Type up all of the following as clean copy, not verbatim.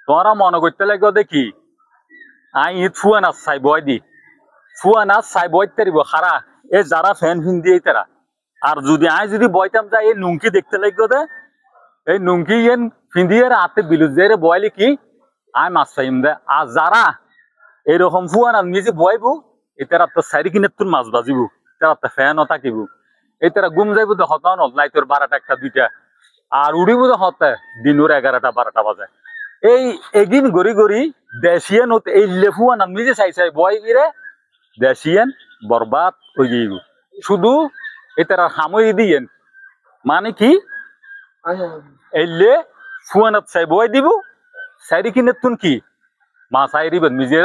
তোমরা মনে করতে লাগো দেখি আই ঈদ ফুয়ানা চাই বয় দি ফুয়ানা চাই বয় তারিব খারা এ যারা ফ্যান ফিন দিয়ে তারা আর যদি আই যদি বয়তাম যাই এই নুঙ্কি দেখতে লাগো দে এই নুঙ্কি ইয়েন ফিন্দিয়ে হাতে বিলুজ দিয়ে বয়লি কি আই মাছ পাইম দে আর যারা এইরকম ফুয়ানা নিজে বয়বো এটার তো সাইড কিনে তোর মাছ বাজিব তারা তো ফ্যানও থাকিব এই তারা গুম যাইব তো হতা নল নাই তোর 12টা 1টা 2টা আর উড়িব তো হতে দিনের 11টা 12টা বাজে এই এগিন গড়ি গড়ি দেশিয়ান এই লেফুয়ান নিজে চাই চাই বয় গিরে দেশিয়ান বরবাদ হয়ে যাইব শুধু এটার হামই দিয়েন মানে কি এলে ফুয়ানাত চাই বয় দিব সাইড কিনে তুন কি মাছ আইরিবেন নিজের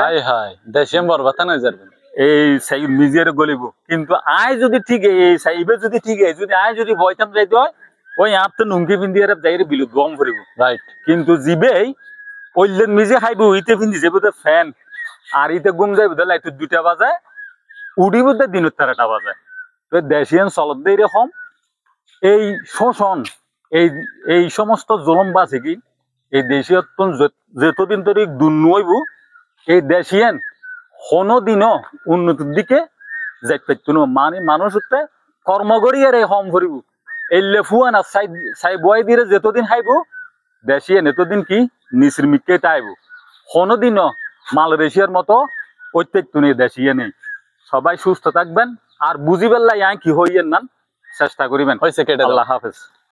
দেশিয়ান বরবাদ না যাবেন এই সাই নিজের গলিব কিন্তু আয় যদি ঠিক এই সাইবে যদি ঠিক যদি আয় যদি বয়তাম যাইতে হয় ওই আর তো নুঙ্কি পিন্দিয়ে যাইরে বিলুত গম ফুরিব রাইট কিন্তু জিবেই ওইলেন নিজে খাইব ইতে পিন্দি যাবো তো ফ্যান আর ইতে গুম যাইব তো লাইট 2টা বাজে উড়িব তো দিনের 3টা বাজে তো দেশিয়ান চলত দেই রকম এই শোষণ এই এই সমস্ত জলম বাছে কি এই দেশীয় যতদিন ধরে দুর্নইব এই দেশিয়ান কোনোদিনও উন্নতির দিকে যাইতে পারত না মানে মানুষ হতে কর্ম করি আর এই হম ভরিব এই লেফুয়ান আর সাই বয় দিয়ে যতদিন খাইব দেশিয়ান এতদিন কি নিচের মিটকে টাইব কোনোদিনও মালয়েশিয়ার মতো ঐত্যক্ত নেই দেশিয়া নেই সবাই সুস্থ থাকবেন আর বুঝিবেন লাই কি হইয়েন না চেষ্টা করিবেন হয়েছে কেটে আল্লাহ হাফেজ।